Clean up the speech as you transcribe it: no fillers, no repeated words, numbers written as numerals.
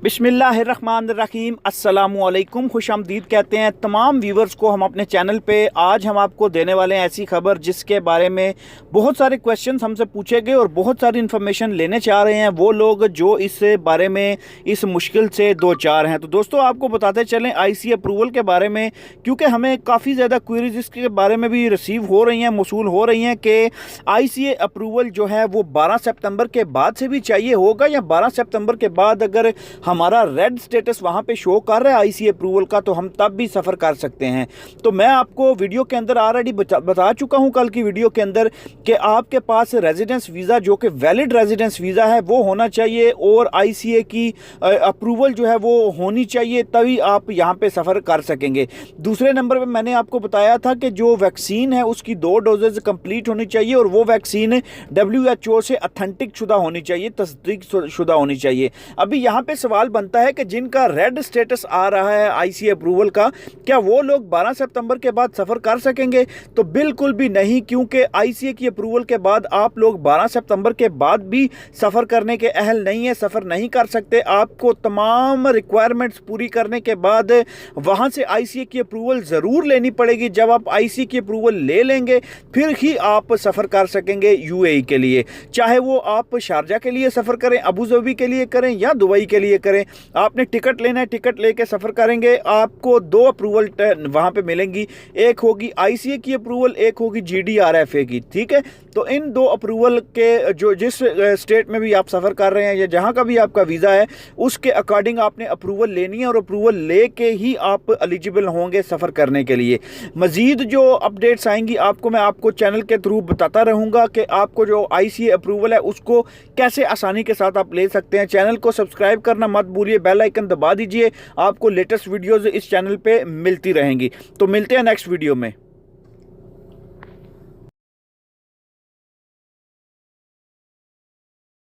बिस्मिल्लाहिर्रहमानिर्रहीम अस्सलामुअलैकुम खुशामदीद कहते हैं तमाम व्यूवर्स को हम अपने चैनल पे। आज हम आपको देने वाले हैं ऐसी खबर जिसके बारे में बहुत सारे क्वेश्चंस हमसे पूछे गए और बहुत सारी इन्फॉर्मेशन लेने चाह रहे हैं वो लोग जो इस बारे में इस मुश्किल से दो चार हैं। तो दोस्तों आपको बताते चलें आईसी अप्रूवल के बारे में, क्योंकि हमें काफ़ी ज़्यादा क्वेरीज इसके बारे में भी रिसीव हो रही हैं, मौसूल हो रही हैं कि आईसीए अप्रूवल जो है वो 12 सितंबर के बाद से भी चाहिए होगा या 12 सितंबर के बाद अगर हमारा रेड स्टेटस वहां पे शो कर रहा है आईसी अप्रूवल का तो हम तब भी सफ़र कर सकते हैं। तो मैं आपको वीडियो के अंदर ऑलरेडी बता चुका हूं कल की वीडियो के अंदर कि आपके पास रेजिडेंस वीज़ा जो कि वैलिड रेजिडेंस वीज़ा है वो होना चाहिए और आईसीए की अप्रूवल जो है वो होनी चाहिए, तभी आप यहां पे सफ़र कर सकेंगे। दूसरे नंबर पे मैंने आपको बताया था कि जो वैक्सीन है उसकी 2 डोजेज कंप्लीट होनी चाहिए और वो वैक्सीन WHO से अथेंटिक शुदा होनी चाहिए, तस्दीक शुदा होनी चाहिए। अभी यहाँ पे सवाल बनता है कि जिनका रेड स्टेटस आ रहा है आईसी अप्रूवल का, क्या वो लोग 12 सितंबर के बाद सफ़र कर सकेंगे? तो बिल्कुल भी नहीं, क्योंकि आईसीए की अप्रूवल के बाद आप लोग 12 सितंबर के बाद भी सफ़र करने के अहल नहीं है, सफ़र नहीं कर सकते। आपको तमाम रिक्वायरमेंट्स पूरी करने के बाद वहाँ से आईसीए की अप्रूवल ज़रूर लेनी पड़ेगी। जब आप आईसीए की अप्रूवल ले लेंगे फिर ही आप सफ़र कर सकेंगे यूएई के लिए, चाहे वो आप शारजा के लिए सफ़र करें, अबू धाबी के लिए करें या दुबई के लिए करें। आपने टिकट लेना है, टिकट लेके सफ़र करेंगे। आपको 2 अप्रूवल वहाँ पे मिलेंगी, एक होगी आईसीए की अप्रूवल, एक होगी जीडीआरएफए की। ठीक है, तो इन 2 अप्रूवल के जो जिस स्टेट में भी आप सफ़र कर रहे हैं या जहाँ का भी आपका वीज़ा है उसके अकॉर्डिंग आपने अप्रूवल लेनी है और अप्रूवल लेके ही आप एलिजिबल होंगे सफ़र करने के लिए। मज़ीद जो अपडेट्स आएंगी मैं आपको चैनल के थ्रू बताता रहूँगा कि आपको जो आईसीए अप्रूवल है उसको कैसे आसानी के साथ आप ले सकते हैं। चैनल को सब्सक्राइब करना मत भूलिए, बेल आइकन दबा दीजिए, आपको लेटेस्ट वीडियोज़ इस चैनल पे मिलती रहेंगी। तो मिलते हैं नेक्स्ट वीडियो में।